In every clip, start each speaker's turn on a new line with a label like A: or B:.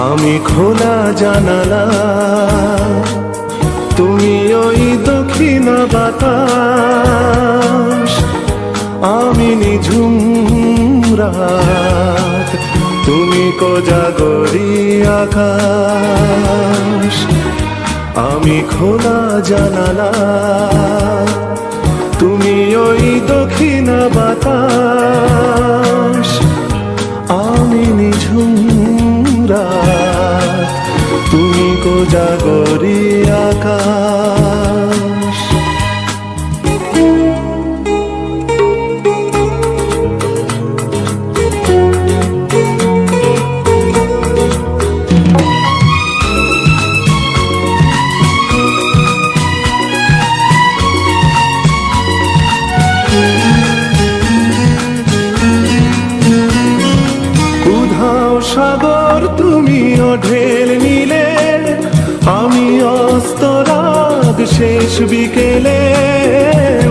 A: আমি খোলা জানালা, তুমি ওই দক্ষিণা বাতাস, আমি নিঝুম রাত, তুমি কোজাগরি আকাশ। আমি খোলা জানালা, তুমি ওই দক্ষিণা বাতাস, আমি নিঝুম রাত, তুমি কোজাগরি আকাশ। সাগর তুমি ঢেল নিলে, আমি অস্তরাগ শেষ বিকেলে।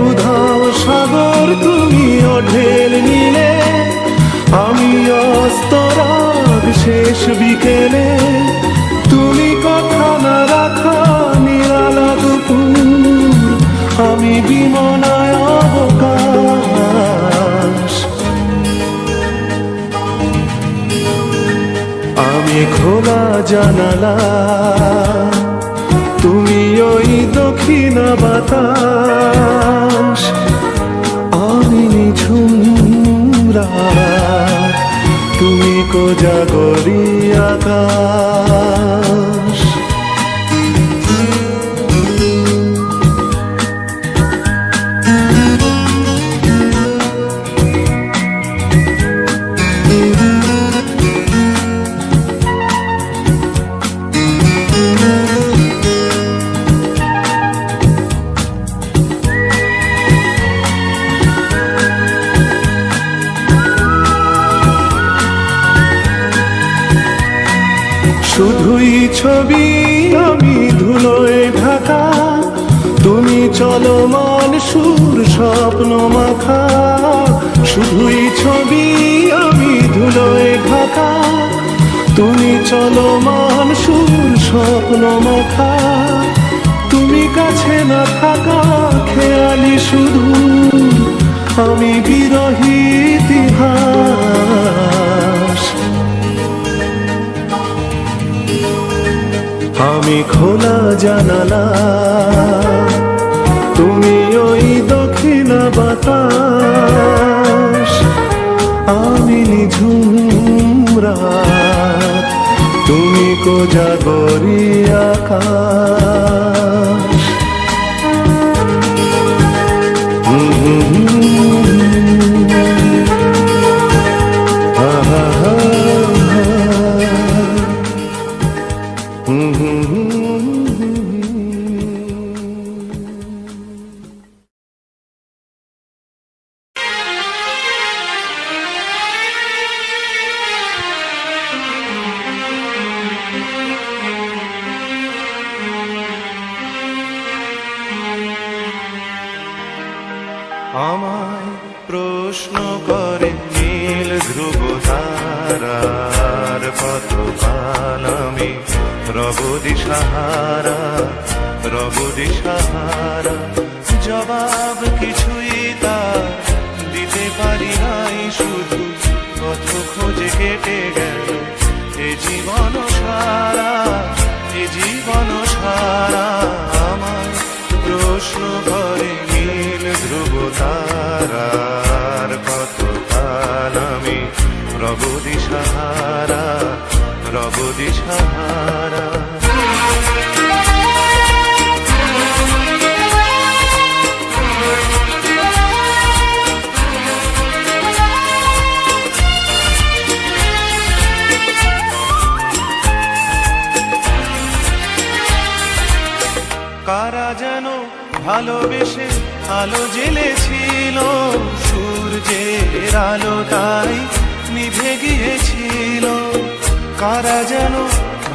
A: উধাও সাগর তুমি ঢেল নিলে, আমি অস্তরাগ শেষ বিকেলে। তুমি কথা না রাখা নিরালা দুপুর, আমি বিমনায় অবকাশ। আমি খোলা জানালা, তুমি ওই দক্ষিণা বাতাস, আমি নিঝুম রাত, তুমি কোজাগরি আকাশ। শুধুই ছবি আমি ধুলোয় ঢাকা, তুমি চলমান সুর স্বপ্ন মাখা। শুধুই ছবি আমি ধুলোয় ঢাকা, তুমি চলমান সুর স্বপ্ন মাখা। তুমি কাছে না থাকা খেয়ালি শুধু, আমি বিরহী ইতিহাস। আমি খোলা জানালা, তুমি ওই দক্ষিণা বাতাস, আমি নিঝুম রাত, তুমি কোজাগরি আকাশ। আমায় প্রশ্ন করে নীল ধ্রুব তারার পথকাল, আমি রব দিশাহারা, রব দিশাহারা। জবাব কিছুই তার দিতে পারি নাই, শুধু পথ খোঁজে কেটে গেল এ জীবন সারা, এ জীবন সারা। আমায় প্রশ্ন করে নীল ধ্রুব তারার কতকাল, আমি রব দিশাহারা, রব দিশাহারা। কারা যেন ভালোবেসে আলো জ্বেলেছিল, সূর্যের আলো তাই নিভে গিয়েছিল। কারা যেন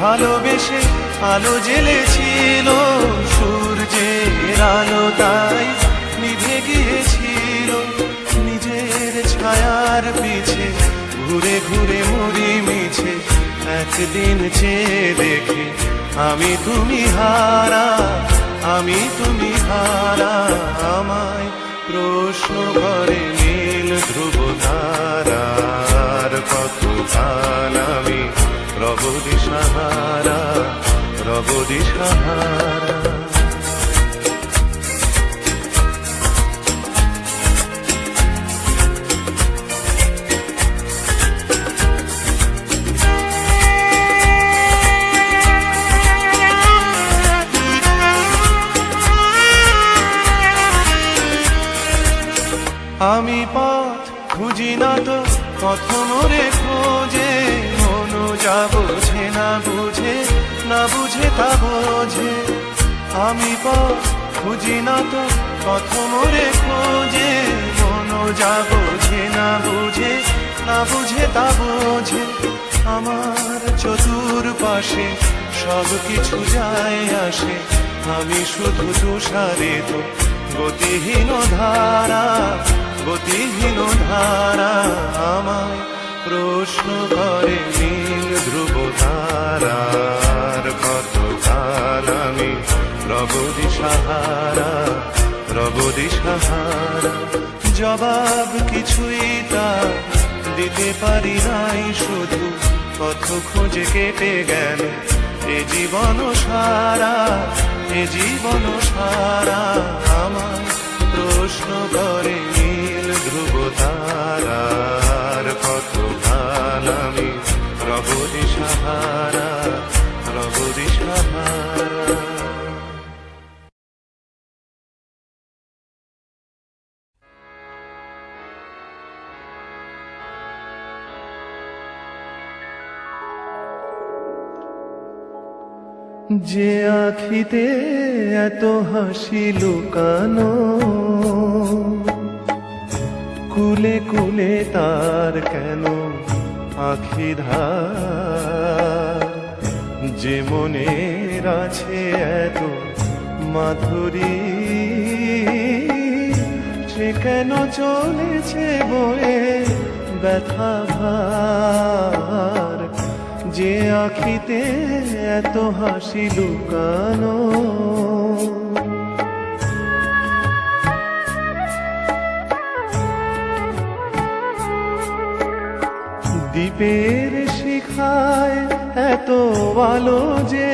A: ভালোবেসে আলো জ্বেলেছিল, সূর্যের আলো তাই নিভে গিয়েছিল। নিজের ছায়ার পিছে ঘুরে ঘুরে মরি মিছে, একদিন চেয়ে দেখে আমি তুমি হারা, আমি তুমি হারা। আমায় প্রশ্ন করে নীল ধ্রুব তারার, কতকাল আমি রব দিশাহারা, রব দিশাহারা। আমি পথ খুঁজি না তো পথ মোরে খোঁজে, মন যা বোঝে না বুঝে, না বুঝে তা বোঝে। আমি পথ খুঁজি না তো পথ মোরে খোঁজে, মন যা বোঝে না বুঝে, না বুঝে তা বোঝে। আমার চতুর্পাশে সব কিছু যায় আসে, আমি শুধু তুষারিত গতিহীন ধারা, গতিহীন ধারা। আমায় প্রশ্ন করে নীল ধ্রুব তারার, কতকাল আমি রব দিশাহারা, রব দিশাহারা। জবাব কিছুই তার দিতে পারি নাই, শুধু পথ খুঁজে কেটে গেল এ জীবন সারা, এ জীবন সারা। আমায় প্রশ্ন করে নীল ধ্রুব তারার, কতকাল আমি রব দিশাহারা, রব দিশাহারা। যে আখিতে এত হাসি লুকানো, কুলে কুলে তার কেন আখি ধার। যে মনের আছে এত মাধুরী, সে কেন চলেছে বয়ে ব্যথা ভার। যে আখিতে এত হাসি লুকানো, দ্বীপের শিখায় এত আলো যে,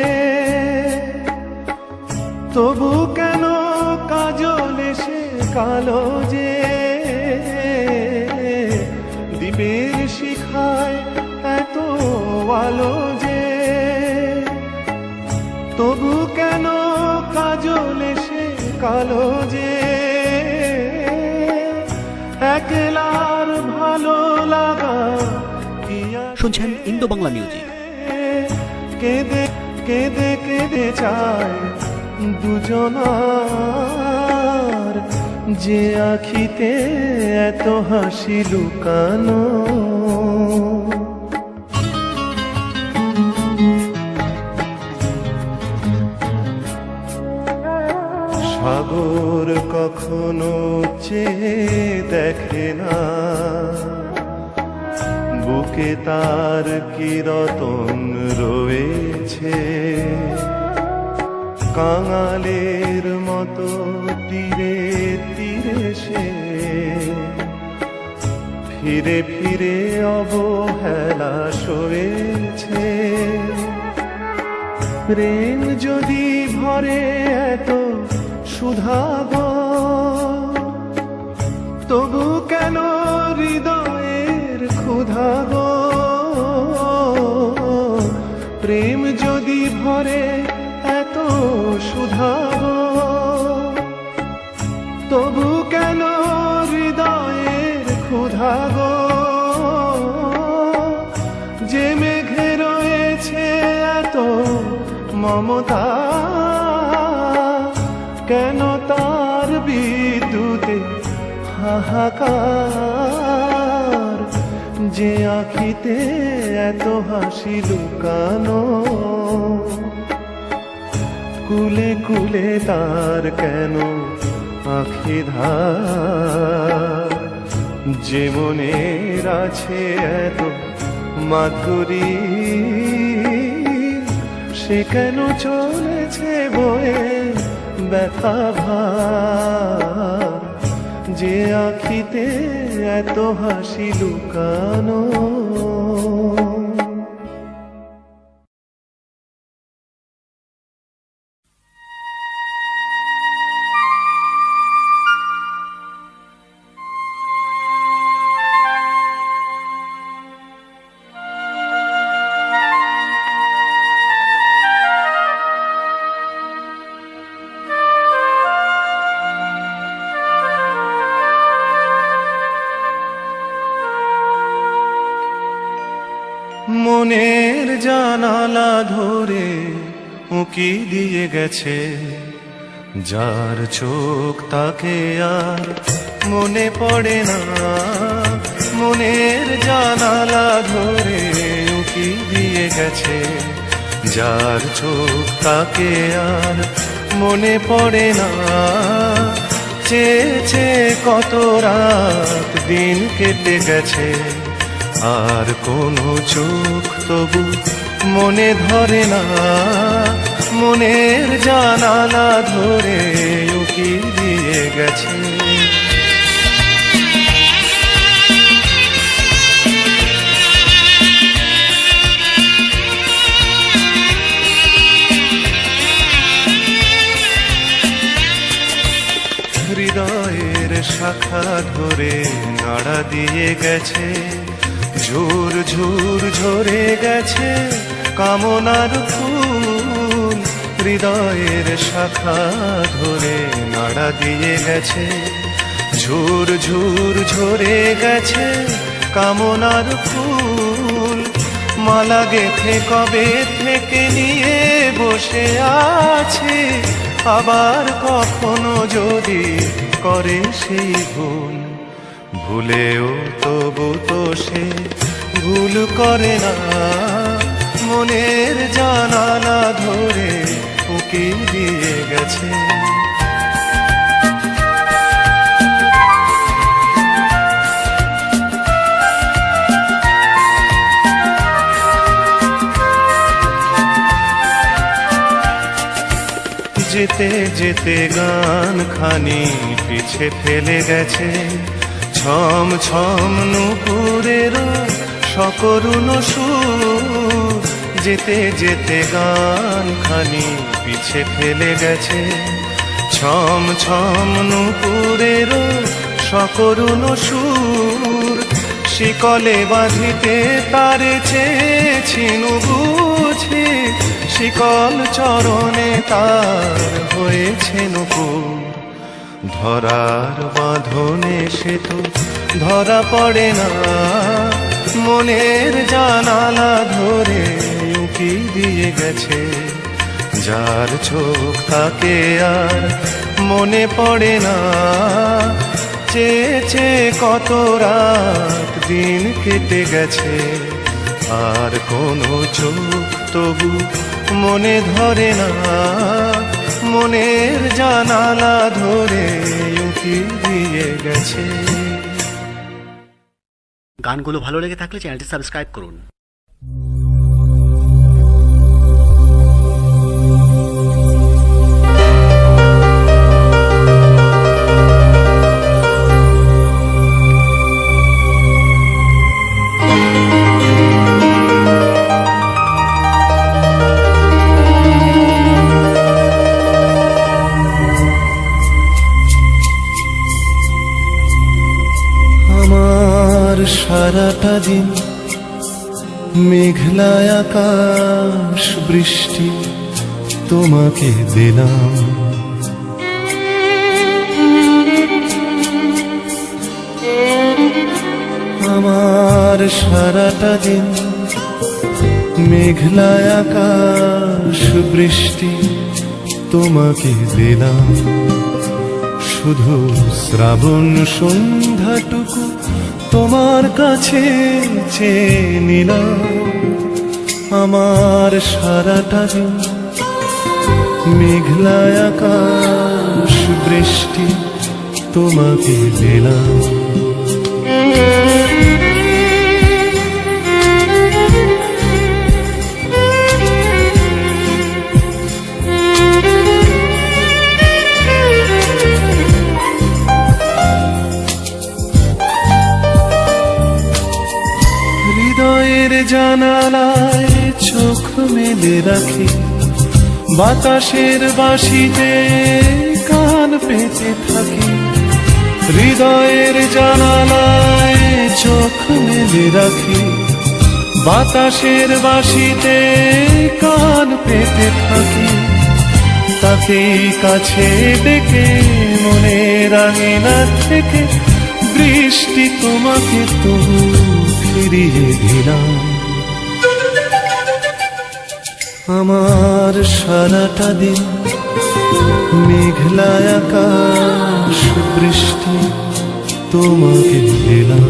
A: তবু কেন কাজল এসে কালো যে। দ্বীপের শিখায় এত আলো যে, তবু কেন কাজল এসে কালো যে। একলার ভালো লাগা
B: শুনছেন ইন্দো বাংলা মিউজিক।
A: কেঁদে কেঁদে কেঁদে চায় দুজনার, যে আখিতে এত হাসি লুকানো। সাগর কখনো চেয়ে দেখে না, বুকে তার কি রতন রয়েছে। কাঙালের মতো তীরে তীরে সে ফিরে ফিরে অবহেলা সয়েছে। প্রেম যদি ভরে এত সুধাগো, তবু কেন হৃদয়ের ক্ষুধাগো। প্রেম যদি ভরে এত সুধাগো, তবু কেন হৃদয়ের ক্ষুধাগো। যে মেঘে রয়েছে এত মমতা, কেন তার বিদ্যুতে হাহাকার, যে আখিতে এত হাসি লুকানো, কুলে কুলে তার কেন আখি ধার, যে মনের আছে এত মাধুরী, সে কেন চলেছে বয়ে ব্যথা ভার, যে আখিতে এত হাসি লুকানো। মনের জানালা ধরে উঁকি দিয়ে গেছে, যার চোখ তাকে আর মনে পড়ে না। মনের জানালা ধরে উঁকি দিয়ে গেছে, যার চোখ তাকে আর মনে পড়ে না। চেয়েছে কত রাত দিন কেটে গেছে, আর কোনো চোখ তবু মনে ধরে না। মনের জানালা ধরে উঁকি দিয়ে গেছে। হৃদয়ের শাখা ধরে নাড়া দিয়ে গেছে, ঝুর ঝুর ঝরে গেছে কামনার ফুল। হৃদয়ের শাখা ধরে নাড়া দিয়ে গেছে, ঝুর ঝুর ঝরে গেছে কামনার ফুল। মালা গেথে কবে থেকে নিয়ে বসে আছে, আবার কখনো যদি করে সেই ভুল। ভুলেও তবু তো সে ভুল করে না, মনের জানালা ধরে উঁকি দিয়ে গেছে। যেতে যেতে গান খানি পিছে ফেলে গেছে, ছম ছম নুপুরেরও সকরুণ সুর। যেতে যেতে গান খানি পিছে ফেলে গেছে, ছম ছম নুপুরেরও সকরুণ সুর। শিকলে বাঁধিতে তারে চেয়েছিনু বুঝি, শিকল চরণে তার হয়েছে নূপুর। ধরার বাঁধনে সে তো ধরা পড়ে না, মনের জানালা ধরে উঁকি দিয়ে গেছে। যার চোখ তাকে আর মনে পড়ে না, চেয়েছে কত রাত দিন কেটে গেছে, আর কোনো চোখ তবু মনে ধরে না। মনের জানালা ধরে উঁকি দিয়ে গেছে।
B: গানগুলো ভালো লেগে থাকলে চ্যানেলটি সাবস্ক্রাইব করুন।
A: সারাটা দিন মেঘলা আকাশ বৃষ্টি তোমাকে দিলাম, আমার সারাটা দিন মেঘলা আকাশ বৃষ্টি তোমাকে দিলাম, শুধু শ্রাবণ সন্ধ্যাটুকু তোমার কাছে চেয়ে নিলাম। আমার সারাটা দিন মেঘলা আকাশ বৃষ্টি তোমাকে দিলাম। হৃদয়ের জানালায় চোখ মেলে রাখি, বাতাসের বাঁশিতে কান পেতে থাকি। হৃদয়ের জানালায় চোখ মেলে রাখি, বাতাসের বাঁশিতে কান পেতে থাকি। তাকেই কাছে ডেকে মনের আঙিনা থেকে বৃষ্টি তোমাকে তবু ফিরিয়ে দিলাম। আমার সারাটা দিন মেঘলা আকাশ বৃষ্টি তোমাকে দিলাম।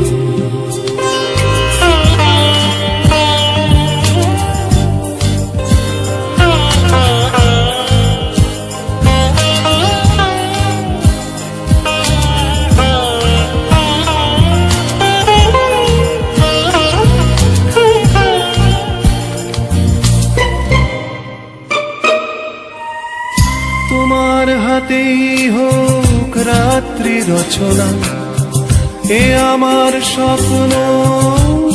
A: তোমার হাতেই হোক রাত্রি রচনা, এ আমার স্বপ্ন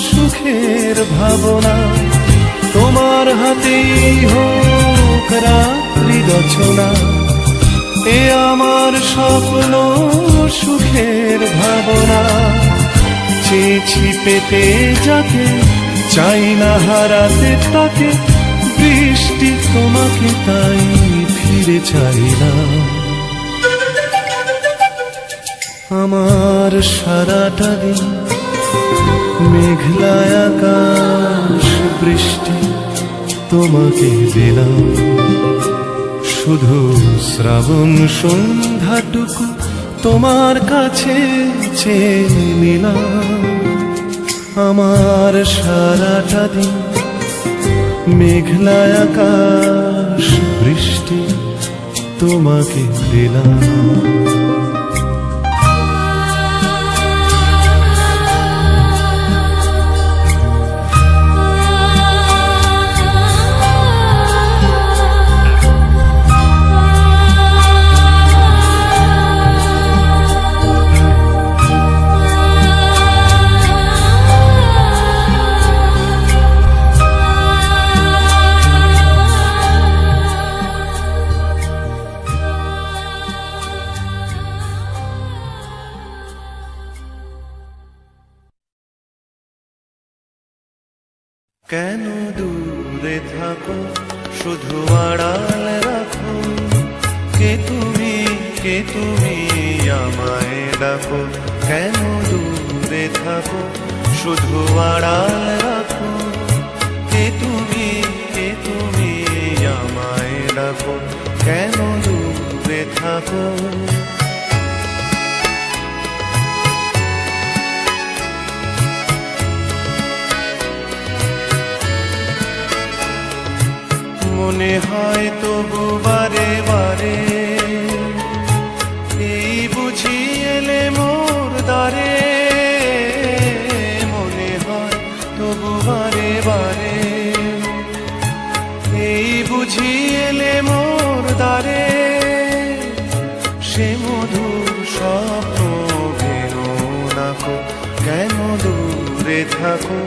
A: সুখের ভাবনা। তোমার হাতেই হোক রাত্রি রচনা, এ আমার স্বপ্ন সুখের ভাবনা। চেয়েছি পেতে যাকে, চাই না হারাতে তাকে, বৃষ্টি তোমাকে তাই ফিরে চাইলাম। আমার সারাটা দিন মেঘলা আকাশ বৃষ্টি তোমাকে দিলাম, শুধু শ্রাবণ সন্ধ্যাটুকু তোমার কাছে চেয়ে নিলাম। আমার সারাটা দিন মেঘলা আকাশ বৃষ্টি তোমাকে দিলাম। কেন দূরে থাকো, শুধু আড়াল রাখো, কে তুমি আমায় ডাকো। কেন দূরে থাকো, শুধু আড়াল রাখো, কে তুমি আমায় ডাকো। কেন দূরে থাকো, মনে হয় তবু বারে বারে, এই বুঝি এলে মোর দ্বারে। মনে হয় তবু বারে বারে, এই বুঝি এলে মোর দ্বারে। সে মধুর স্বপ্ন ভেঙো নাকো, কেন দূরে থাকো,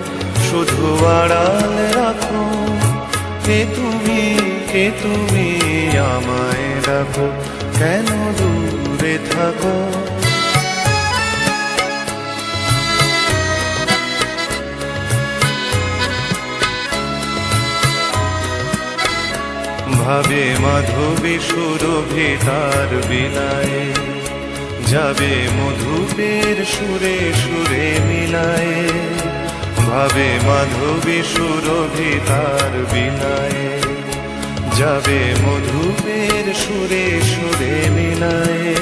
A: শুধু আড়াল রাখো, কে তুমি আমায় ডাকো। কেন দূরে থাকো, ভাবে মাধবী সুরভি তার বিলায়, যাবে মধুপের সুরে সুরে মিলায়। ভাবে মাধবী সুরভি তার বিলায়, যাবে মধুপের সুরে সুরে মিলায়ে।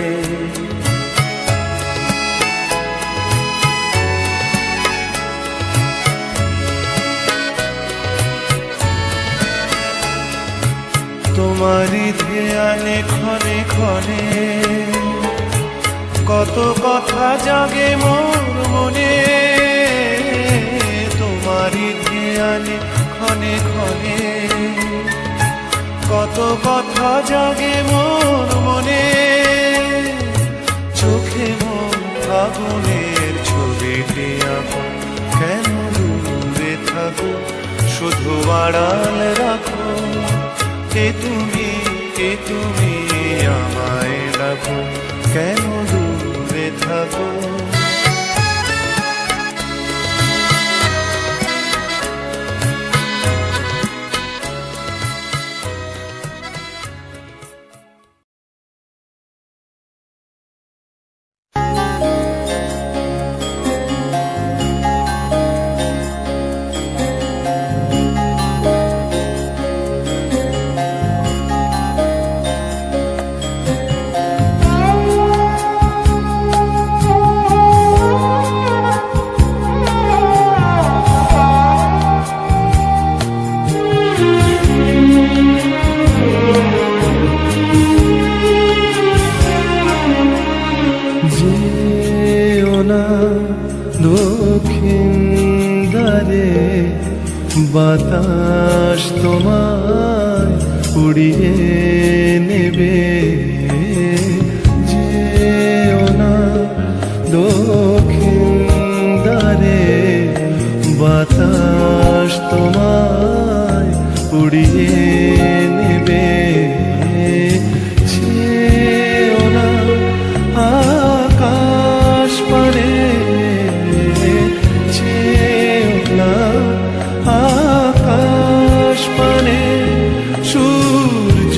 A: তোমারই ধ্যানে ক্ষণে ক্ষণে কত কথা জাগে মোর মনে। তোমারই ধ্যানে ক্ষণে ক্ষণে কত কথা জাগে মোর মনে। চোখে মন আগুনের ছবিটি আঁকো, কেন দূরে থাকো শুধু আড়াল রাখো। কে তুমি আমায় ডাকো, কেন দূরে থাকো। দক্ষিণ দ্বারে বাতাস তোমায় উড়িয়ে নেবে। যেও না দক্ষিণ দ্বারে বাতাস তোমায় উড়িয়ে নেবে। যেও না আকাশ পারে, আকাশ পানে সূর্য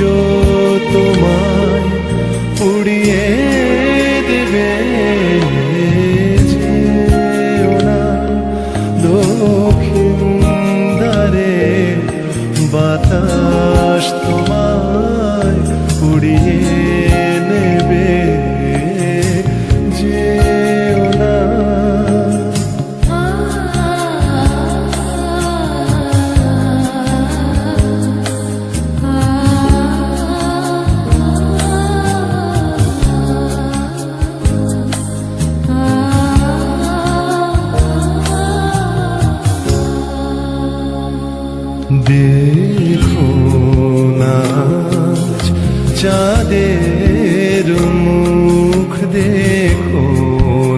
A: তোমায় উড়িয়ে দেবে। যেও না দক্ষিণ দ্বারে বাতাস তোমায় উড়িয়ে নেবে। যেও না দেখো নাচ চাঁদের মুখ, দেখো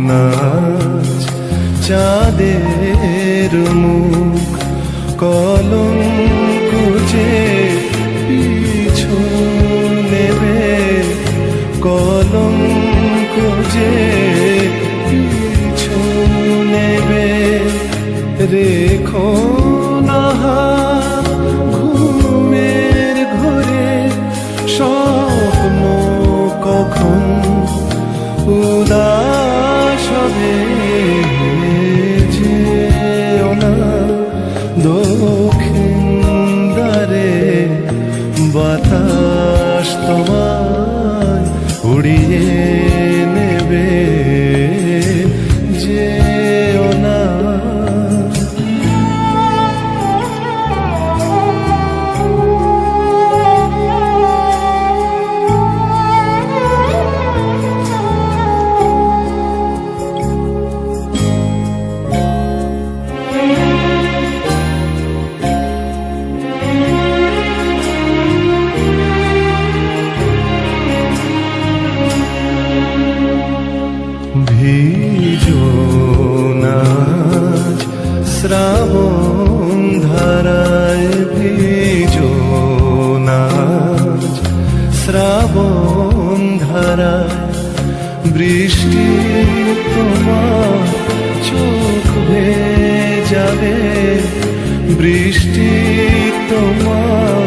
A: নাচ চাঁদের মুখ। কলঙ্ক যে পিছু নেবে, কলঙ্ক যে পিছু নেবে। রেখো না ঘুমের ঘরে স্বপ্ন কখন উদাস হবে। যেও না দক্ষিণ দ্বারে বাতাস তোমায় উড়িয়ে নেবে। যেও না শ্রাবণ ধারায় ভিজো নাচ, শ্রাবণ ধারায় বৃষ্টি তোমার চোখ ভেজাবে। বৃষ্টি তোমার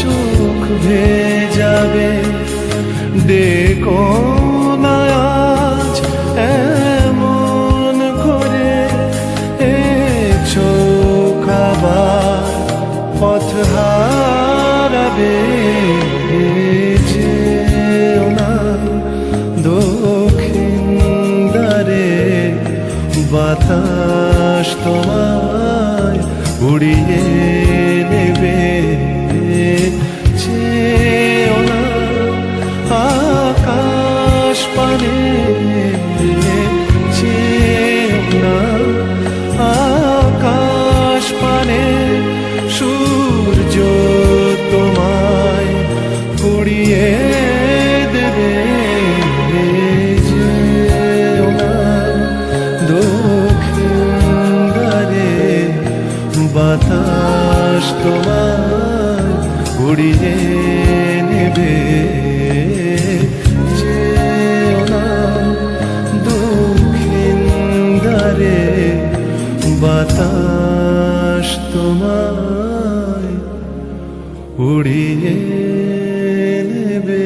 A: চোখ ভেজাবে। ডেকো না আজ এমন করে, চোখ আবার পথ হারাবে। উড়িয়ে নেবে। যেও না দক্ষিণ দ্বারে, বাতাস তোমায় উড়িয়ে নেবে।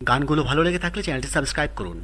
B: গানগুলো ভালো লেগে থাকলে চ্যানেলটি সাবস্ক্রাইব করুন।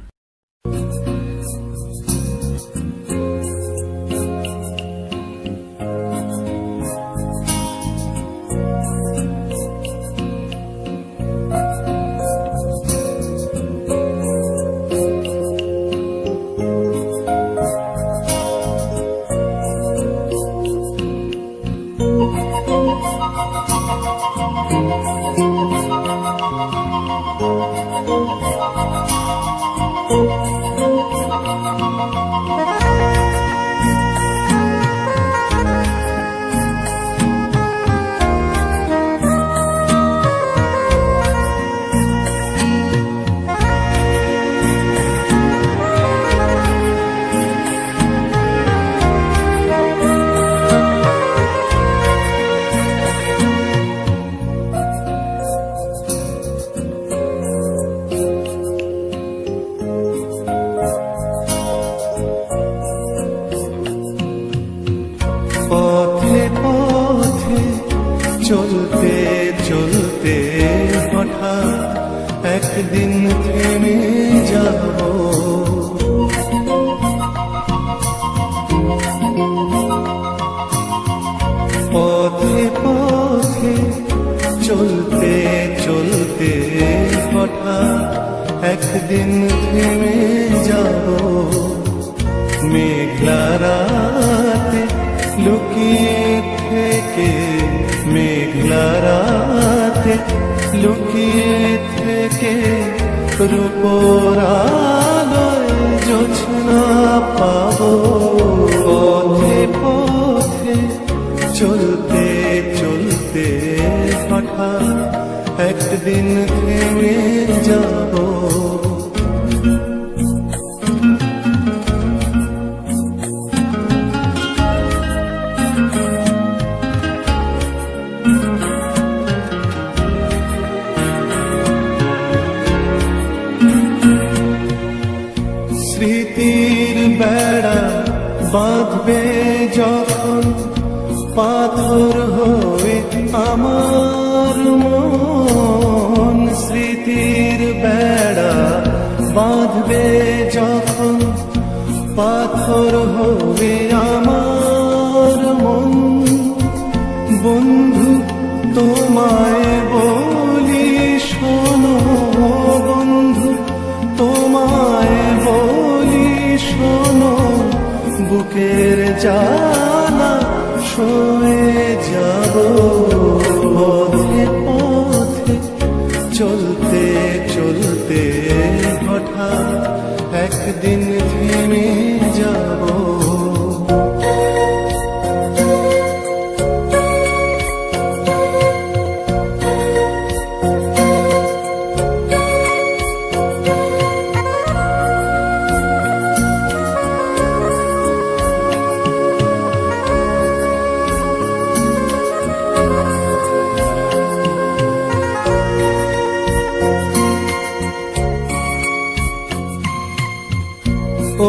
A: পথে পথে চলতে চলতে হঠাৎ একদিন থেমে যাব। পথে পথে চলতে চলতে হঠাৎ একদিন থেমে যাব। মেঘলা রাতে লুকিয়ে থেকে, মেঘলা রাতে লুকিয়ে থেকে রূপোর আলোয় জোছনা পাবো। পথে পথে চলতে চলতে হঠাৎ একদিন থেমে যাব। স্মৃতির বেড়া বাঁধবে যখন, পাথর হয়ে আমার মন। স্মৃতির বেড়া বাঁধবে যখন, পাথর হবে আমার মন। বন্ধু তোমায় বলি শোনো, বন্ধু তোমায় বলি শোনো, বুকের জ্বালা সয়ে যাব। পথে পথে চলতে চলতে হঠাৎ একদিন থেমে যাব।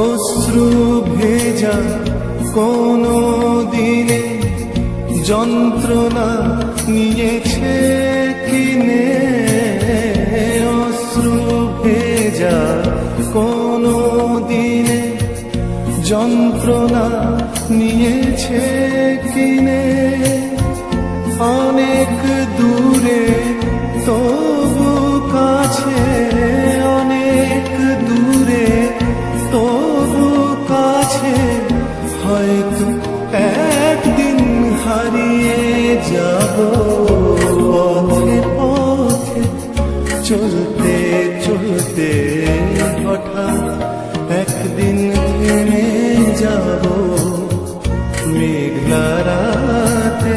A: অশ্রু ভেজা কোনো দিনে যন্ত্রণা নিয়েছে কিনে। অশ্রু ভেজা কোনো দিনে যন্ত্রণা নিয়েছে কিনে। অনেক দূরে তবু কাছে, অনেক দূরে তবু কাছে, হয়তো একদিন হারিয়ে যাব। পথে পথে চলতে চলতে হঠাৎ একদিন থেমে যাব। মেঘলা রাতে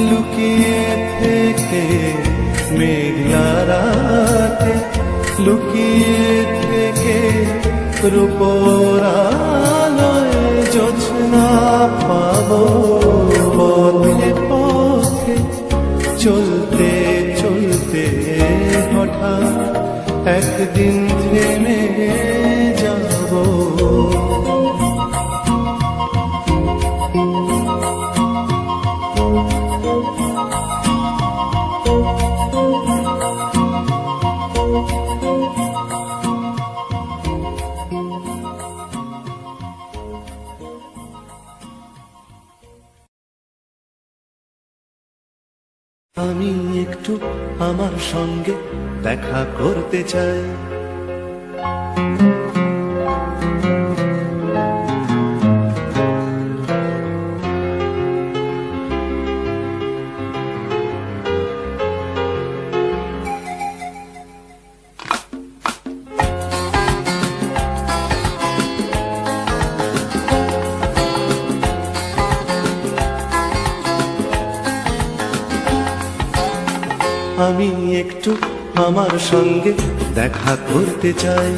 A: লুকিয়ে থেকে, মেঘলা রাতে লুকিয়ে থেকে রূপোর আলোয় জোছনা না পাবো পথে পথে চলতে চলতে হঠাৎ একদিন থেমে যাব। আমি একটু আমার সঙ্গে দেখা করতে চাই। আমি একটু আমার সঙ্গে দেখা করতে চাই।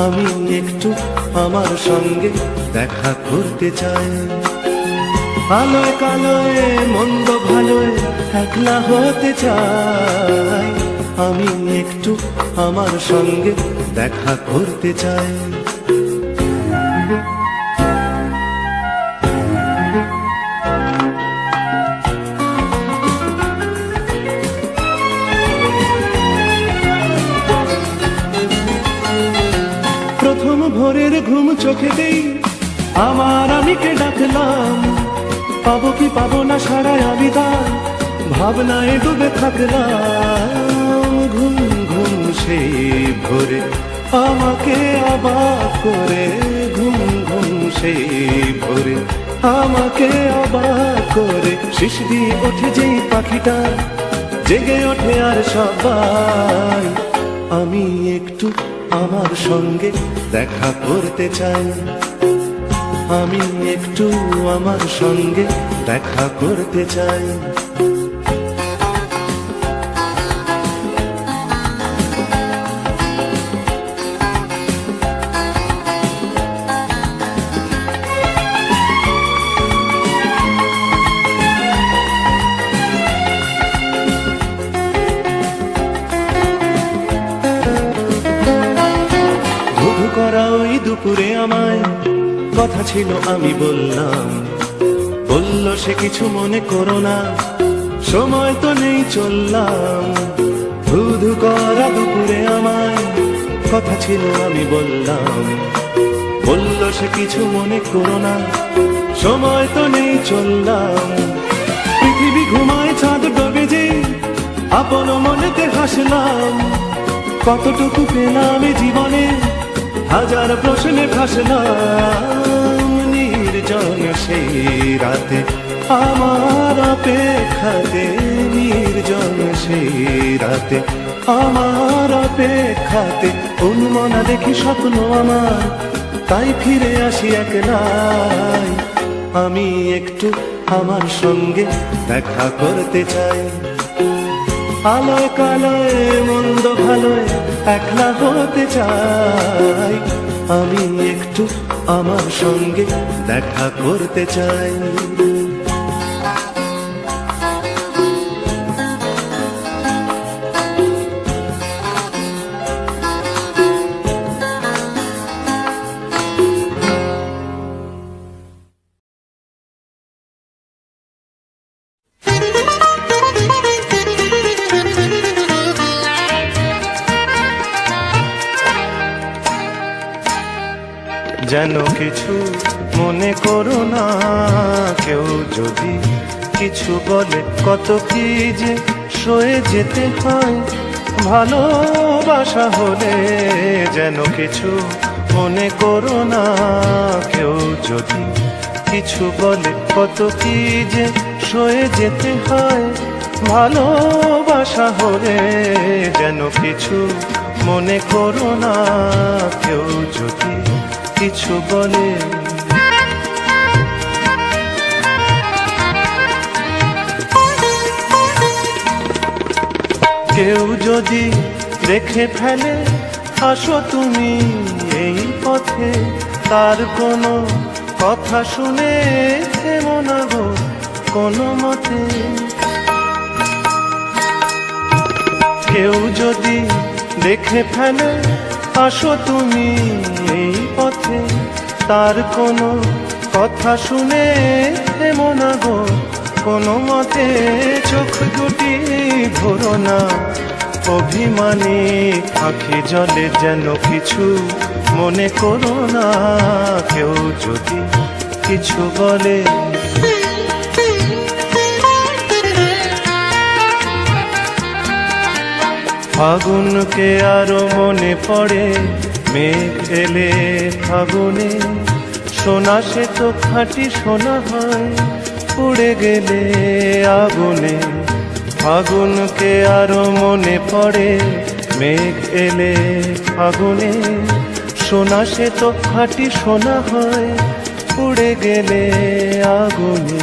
A: আমি একটু আমার সঙ্গে দেখা করতে চাই। আলোয় কালোয় মন্দ ভালোয় একলা হতে চাই। আমি একটু আমার সঙ্গে দেখা করতে চাই। প্রথম ভোরের ঘুম চোখেতেই আমার আমিকে ডাকলাম। পাবো কি পাবো না সারায় আবিদার ভাবনায় ডুবে থাকলাম। ঘুম ঘুম সেই ভোরে আমাকে অবাক করে, ঘুম ঘুম সেই ভোরে আমাকে অবাক করে। শিশ দিয়ে ওঠে যেই পাখিটা জেগে ওঠে আর সবাই। আমি একটু আমার সঙ্গে দেখা করতে চাই। আমি একটু আমার সঙ্গে দেখা করতে চাই। করা ওই দুপুরে আমায় কথা ছিল আমি বললাম। বলল সে কিছু মনে করো না, সময় তো নেই চললাম। ধুধু করা দুপুরে আমায় কথা ছিল আমি বললাম। বলল সে কিছু মনে করো না, সময় তো নেই চললাম। পৃথিবী ঘুমায় চাঁদ ডোবে যে আপন মনেতে হাসলাম। কতটুকু পেলাম জীবনে হাজার প্রশ্নে ভাসলাম। নির্জন সেই রাতে আমার অপেক্ষাতে, নির্জন সেই রাতে আমার অপেক্ষাতে। উন্মনা দেখি স্বপ্ন আমার, তাই ফিরে আসি একলাই। আমি একটু আমার সঙ্গে দেখা করতে চাই। আলোয় কালোয় মন্দ ভালোয় একলা হতে চাই। আমি একটু আমার সঙ্গে দেখা করতে চাই। যেন কিছু মনে করো না, কেউ যদি কিছু বলে কত কি যে সয়ে যেতে হয় ভালোবাসা হলে। যেন কিছু মনে করো না, কেউ যদি কিছু বলে কত কি যে সয়ে যেতে হয় ভালোবাসা হলে। যেন কিছু মনে করো না, কেউ যদি কিছু বলে। কেউ যদি রেখে ফেলে আসো তুমি এই পথে, তার কোনো কথা শুনে থেমো না গো কোনো মতে। কেউ যদি দেখে ফেলে আসো তুমি এই পথে, তার কোনো কথা শুনে থেমো না গো কোনো মতে। চোখ দুটি ভরো না অভিমানী আঁখি জলে, যেন কিছু মনে করো না কেউ যদি কিছু বলে। ফাগুনকে আরো মনে পড়ে, মেঘ এলে ফাগুনে, সোনা সে তো খাঁটি সোনা হয় উড়ে গেলে আগুনে। ফাগুনকে আরো মনে পড়ে, মেঘ এলে ফাগুনে, সোনা সে তো খাঁটি সোনা হয় উড়ে গেলে আগুনে।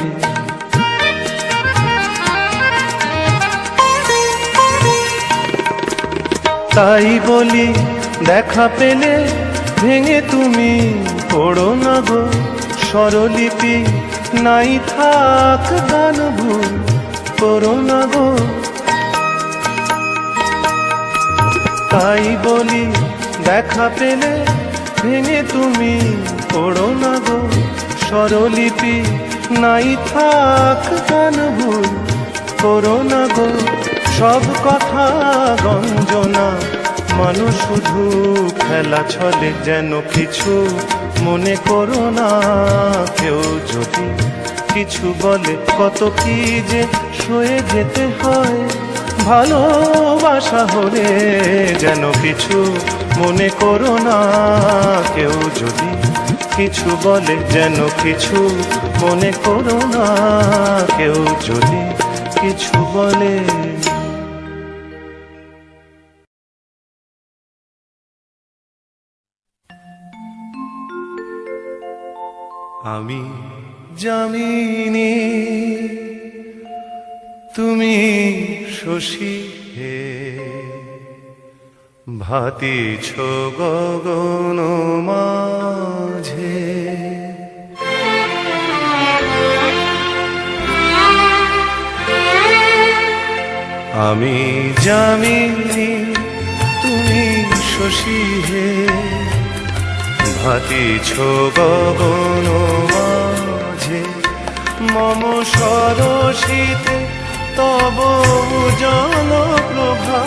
A: তাই বলি দেখা পেলে ভেঙে তুমি পড়ো না গো স্বরলিপি, নাই থাক গান ভুল করো না গো। তাই বলি দেখা পেলে ভেঙে তুমি পড়ো না গো স্বরলিপি, নাই থাক গান ভুল করো না গো। সব কথা গঞ্জনা মানুষ শুধু খেলা ছলে, যেন কিছু মনে করো না কেউ যদি কিছু বলে। কত কি যে সয়ে যেতে হয় ভালোবাসা হলে, যেন কিছু মনে করো না কেউ যদি কিছু বলে। যেন কিছু মনে করো না কেউ যদি কিছু বলে। আমি যামিনী তুমি শশী হে, ভাতিছ গগন মাঝে। আমি যামিনী তুমি শশী হে, ভাতিছ গগন মাঝে। মম সরসিতে তব উজ্জ্বল প্রভা,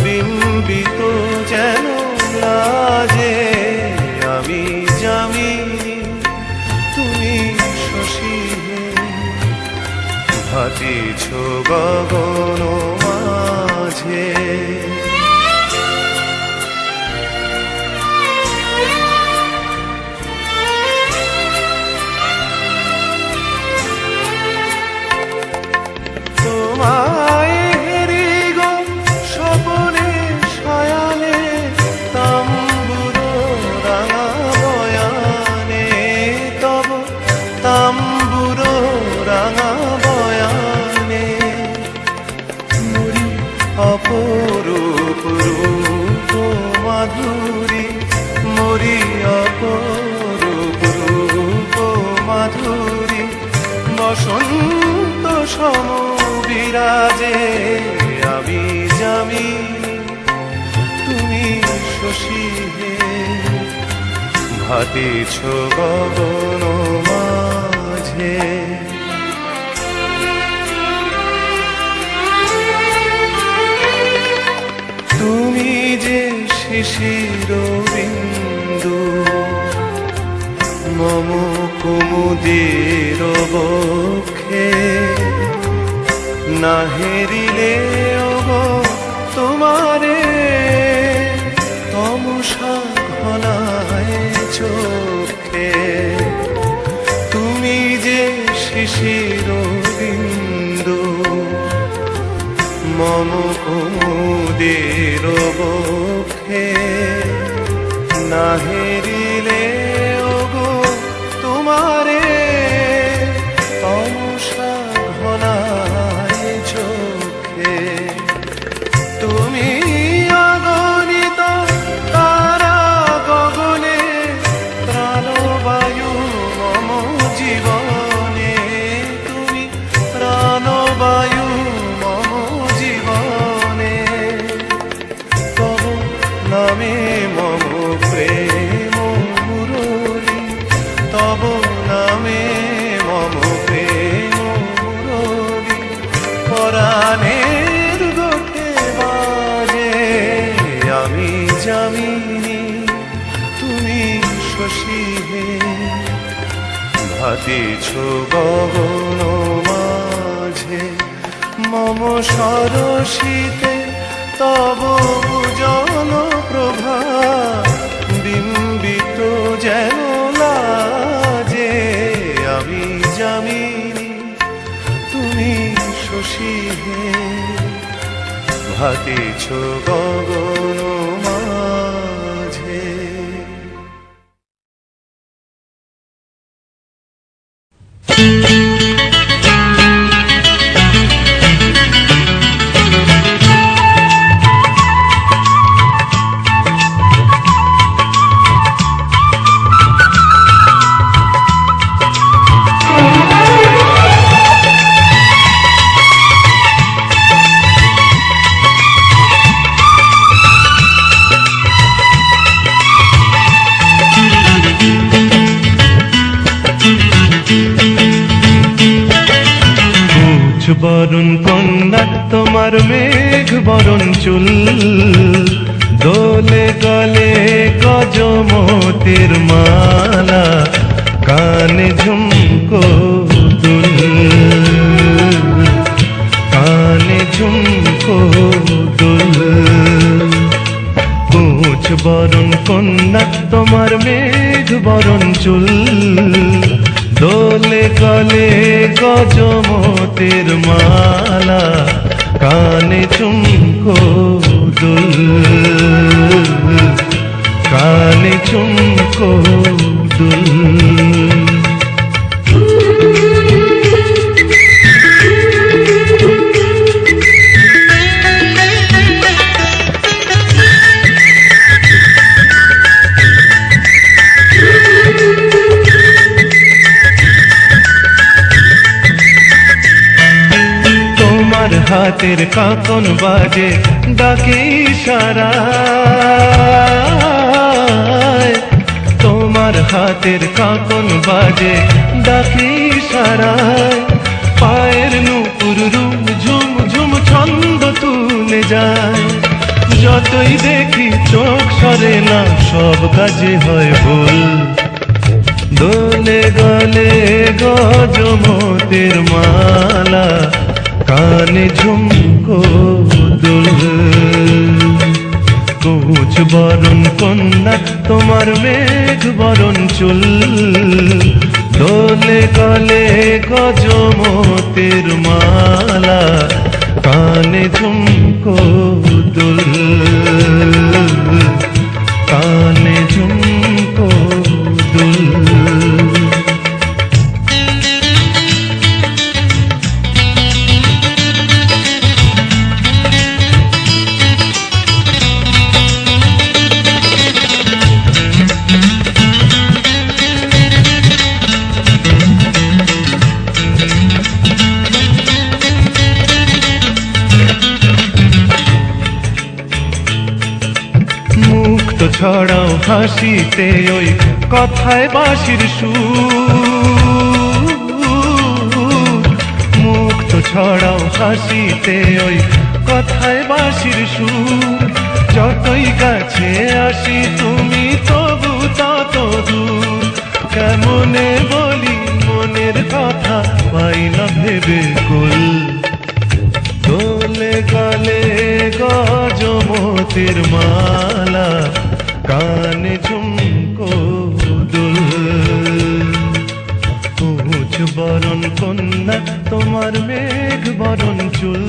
A: বিম্বিত যেন লাজে। আমি যামিনী তুমি শশী হে, ভাতিছ গগন মাঝে। তোমায় হেরি গো স্বপনে শয়ানে, তাম্বুরো রাঙা বয়ানে, তব তাম্বুরো রাঙা বয়ানে। মুড়ি অপরূপ রূপ মাধুরী, মুড়ি অপরূপ রূপ মাধুরী, বসন্ত সম বিরাজে। আমি যামিনী তুমি শশী হে, ভাতিছ গগন মাঝে। তুমি যে শিশির বিন্দু মম কুমুদের বক্ষে, না হেরিলে ওগো তোমারে তমসা ঘনায় চোখে। তুমি যে শিশির বিন্দু মম কুমুদের বক্ষে, না হেরিলে ওগো তোমারে তমসা ঘনায় চোখে। তুমি অগণিত তারা গগনে প্রাণবায়ু গানের গোটে বাজে আমি যামিনী তুমি শশী হে ভাতিছ গগন মাঝে মম সরসিতে তব ভুজন প্রভা বিম্বিত যেন লাজে আমি যামিনী তুমি শশী হে ভাতিছ গগন মাঝে। বরণ কন্যা তোমার মেঘ বরণ চুল দোলে গলে গজমতির মালা কানে ঝুমকো দুল কানে ঝুমকো দুল কুচ বরণ কন্যা তোমার মেঘ বরণ চুল দোলে গলে গজমতির মালা কানে ঝুমকো দুল কানে ঝুমকো দুল। হাতের কাঁকন বাজে ডাকে ইশারায় তোমার হাতের কাঁকন বাজে ডাকে ইশারায় পায়ের নূপুর রুম ঝুম ঝুম ছন্দ তুলে যায় যতই দেখি চোখ সরে না সব কাজে হয় ভুল দোলে গলে গজমতির মালা কানে ঝুমকো দুল কুচ বরণ কন্যা তোমার মেঘ বরণ চুল দোলে গলে গজমতির মালা কানে ঝুমকো দুল কানে ঝুমকো দুল। ছড়াও হাসিতে ওই কথায় বাঁশির সুর মুক্ত ছড়াও হাসিতে ওই কথায় বাঁশির সুর যতই কাছে আসি তুমি তবু তত দূর কেমনে বলি মনের কথা পাই না ভেবে কুল দোলে গলে গজমতির মালা কানে ঝুমকো দুল কুচ বরণ কন্যা তোমার মেঘ বরণ চুল